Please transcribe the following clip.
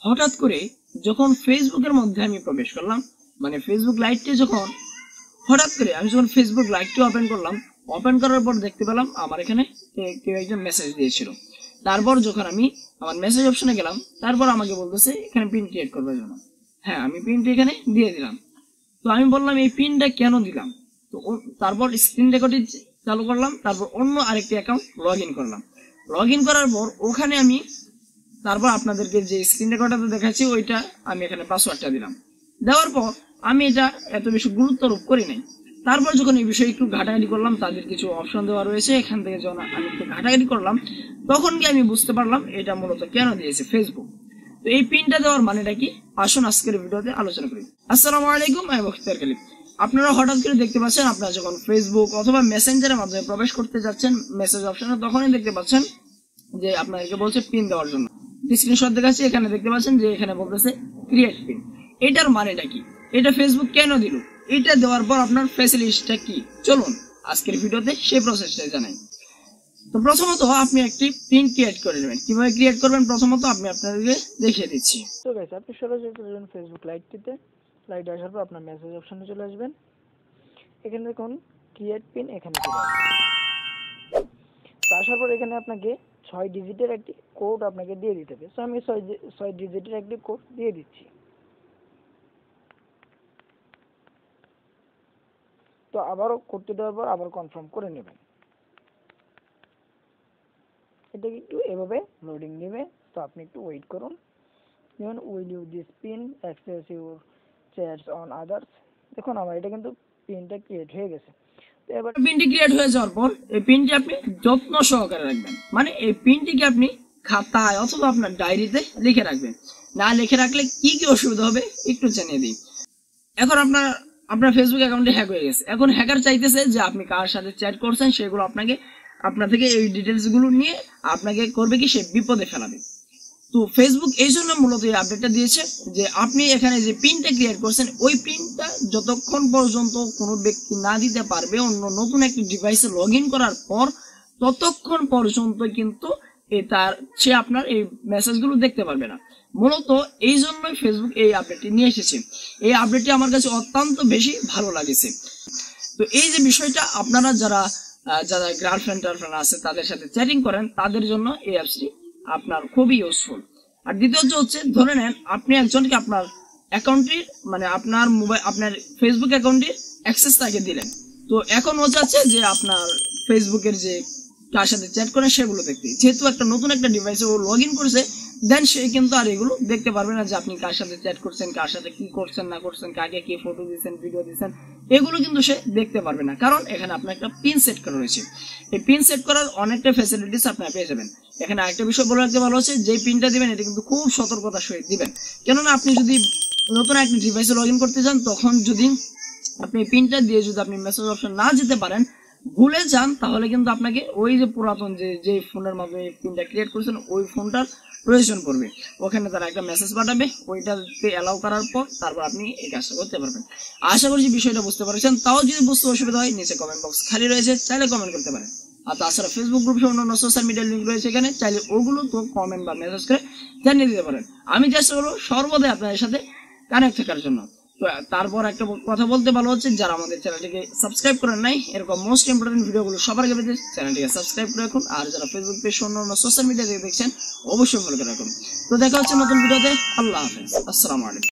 হঠাৎ করে যখন ফেসবুকের মধ্যে আমি প্রবেশ করলাম, মানে ফেসবুক লাইটটি যখন হঠাৎ করে আমি যখন ফেসবুক লাইটটি ওপেন করলাম, ওপেন করার পর দেখতে পেলাম আমার এখানে কেউ একজন মেসেজ দিয়েছিল। তারপর যখন আমি আমার মেসেজ অপশনে গেলাম, তারপর আমাকে বলতেছে এখানে পিন ক্রিয়েট করবার জন্য। হ্যাঁ, আমি পিনটি এখানে দিয়ে দিলাম। তো আমি বললাম এই পিনটা কেন দিলাম। তো তারপর স্ক্রিন রেকর্ডিং চালু করলাম, তারপর অন্য আরেকটি অ্যাকাউন্ট লগ ইন করলাম। লগ ইন করার পর ওখানে আমি তারপর আপনাদেরকে যে স্ক্রিন রেকর্ডারটা দেখাচ্ছি ওইটা আমি এখানে পাসওয়ার্ডটা দিলাম। দেওয়ার পর আমি এটা এত বেশি গুরুত্বারোপ করি নাই। তারপর যখন এই বিষয়ে একটু ঘাটাঘাটি করলাম, তাদের কিছু অপশন দেওয়া রয়েছে, এখান থেকে যখন আমি একটু ঘাটাঘাটি করলাম তখন কি আমি বুঝতে পারলাম এটা মূলত কেন দিয়েছে ফেসবুক। তো এই পিনটা দেওয়ার মানেটা কি, আসুন আজকের ভিডিওতে আলোচনা করি। আসসালামু আলাইকুম, আমি বখতিয়ার খালিদ। আপনারা হঠাৎ করে দেখতে পাচ্ছেন আপনারা যখন ফেসবুক অথবা মেসেঞ্জারের মাধ্যমে প্রবেশ করতে যাচ্ছেন মেসেজ অপশনে, তখনই দেখতে পাচ্ছেন যে আপনাদেরকে বলছে পিন দেওয়ার জন্য। স্ক্রিনশট দেখাচ্ছি, এখানে দেখতে পাচ্ছেন যে এখানে বলতেছে ক্রিয়েট পিন। এটার মানেটা কি, এটা ফেসবুক কেন দিল, এটা দেওয়ার পর আপনার ফ্যাসিলিটিসটা কি, চলুন আজকের ভিডিওতে সেই প্রসেসটা জানাই। তো প্রথমত আপনি একটি পিন ক্রিয়েট করে নেবেন। কিভাবে ক্রিয়েট করবেন প্রথমত আমি আপনাদেরকে দেখিয়ে দিচ্ছি। তো গাইস, আপনি সরাসরি চলে যাবেন ফেসবুক লাইটটিতে। লাইট আসার পর আপনার মেসেজ অপশনে চলে আসবেন। এখানে দেখুন ক্রিয়েট পিন, এখানে চলে আসবেন। তো আসার পর এখানে আপনাকে 6 ডিজিটের একটি কোড আপনাকে দিয়ে দিতে হবে। সো আমি 6 ডিজিটের একটি কোড দিয়ে দিচ্ছি। তো আবারও কোডটি দেওয়ার পর আবার কনফার্ম করে নেবেন। এটা একটু এভাবে লোডিং নেবে, তো আপনি একটু ওয়েট করুন। যেমন will you this pin access your chats on others. দেখুন আমার এটা কিন্তু পিনটা ক্রিয়েট হয়ে গেছে। তো এবার পিনটি ক্রিয়েট হয়ে যাওয়ার পর এই পিনটি আপনি যত্ন সহকারে রাখবেন, মানে এই পিনটিকে আপনি খাতায় অথবা আপনার ডায়েরিতে লিখে রাখবেন। না লিখে রাখলে কি কি অসুবিধা হবে একটু জানিয়ে দিই। এখন আপনার ফেসবুক অ্যাকাউন্টে হ্যাক হয়ে গেছে। এখন হ্যাকার চাইতেছে যে আপনি কার সাথে চ্যাট করছেন সেগুলো আপনার থেকে এই ডিটেলস গুলো নিয়ে আপনাকে করবে কি, সে বিপদে ফেলাবে। তো ফেসবুক এই জন্য মূলত এই আপডেটটা দিয়েছে যে আপনি এখানে যে পিনটা ক্রিয়েট করছেন ওই পিনটা যতক্ষণ পর্যন্ত কোনো ব্যক্তি না দিতে পারবে অন্য নতুন একটি ডিভাইসে লগ ইন করার পর, ততক্ষণ পর্যন্ত কিন্তু সে আপনার এই মেসেজগুলো দেখতে পারবে না। মূলত এই জন্যই ফেসবুক এই আপডেটটি নিয়ে এসেছে। এই আপডেটটি আমার কাছে অত্যন্ত বেশি ভালো লাগেছে। তো এই যে বিষয়টা আপনারা যারা গার্লফ্রেন্ড আছে তাদের সাথে চ্যাটিং করেন তাদের জন্য এই অ্যাপসটি আপনার খুবই ইউজফুল। আর দ্বিতীয়ত হচ্ছে, ধরে নেন আপনি একজনকে আপনার অ্যাকাউন্টটির মানে আপনার ফেসবুক অ্যাকাউন্টটির অ্যাক্সেস তাকে দিলেন। তো এখন ও চাচ্ছে যে আপনার ফেসবুকের যে কার সাথে চ্যাট করেন সেগুলো দেখতে। যেহেতু একটা নতুন একটা ডিভাইসে ও লগ ইন করেছে, দেন সে কিন্তু আর এগুলো দেখতে পারবে না যে আপনি কার সাথে চ্যাট করছেন, কার সাথে কি করছেন না করছেন, কাকে কি ফটো দিচ্ছেন, ভিডিও দিচ্ছেন, এগুলো কিন্তু সে দেখতে পারবে না। কারণ এখানে আপনার একটা পিন সেট করা রয়েছে। এই পিন সেট করার অনেকটা ফ্যাসিলিটিস আপনারা পেয়ে যাবেন। এখানে আরেকটা বিষয় বলে রাখতে ভালো হচ্ছে, যে পিনটা দিবেন এটা কিন্তু খুব সতর্কতার সহিত দিবেন। কেননা আপনি যদি নতুন একটা ডিভাইসে লগ ইন করতে চান, তখন যদি আপনি পিনটা দিয়ে যদি আপনি মেসেজ অপশন না যেতে পারেন, ভুলে যান, তাহলে কিন্তু আপনাকে ওই যে পুরাতন যে ফোনের মাধ্যমে পিনটা ক্রিয়েট করেছেন ওই ফোনটার প্রয়োজন পড়বে। ওখানে তারা একটা মেসেজ পাঠাবে, ওইটাতে অ্যালাউ করার পর তারপর আপনি এই কাজটা করতে পারবেন। আশা করছি বিষয়টা বুঝতে পারছেন। তাও যদি বুঝতে অসুবিধা হয় নিচে কমেন্ট বক্স খালি রয়েছে, চাইলে কমেন্ট করতে পারেন। আর তাছাড়া ফেসবুক গ্রুপ সহ অন্যান্য সোশ্যাল মিডিয়ার লিঙ্ক রয়েছে এখানে, চাইলে ওগুলো তো কমেন্ট বা মেসেজ করে জানিয়ে দিতে পারেন। আমি চেষ্টা করবো সর্বদাই আপনাদের সাথে কানেক্ট থাকার জন্য। তো তারপর একটা কথা বলতে ভালো হচ্ছে, যারা আমাদের চ্যানেলটিকে সাবস্ক্রাইব করেন নাই এরকম মোস্ট ইম্পর্টেন্ট ভিডিওগুলো সবার আগে পেতে চ্যানেলটিকে সাবস্ক্রাইব করে রাখুন। আর যারা ফেসবুক পেজ অন্যান্য সোশ্যাল মিডিয়া থেকে দেখছেন অবশ্যই ফলো করে রাখুন। তো দেখা হচ্ছে নতুন ভিডিওতে। আল্লাহ হাফেজ, আসসালামু আলাইকুম।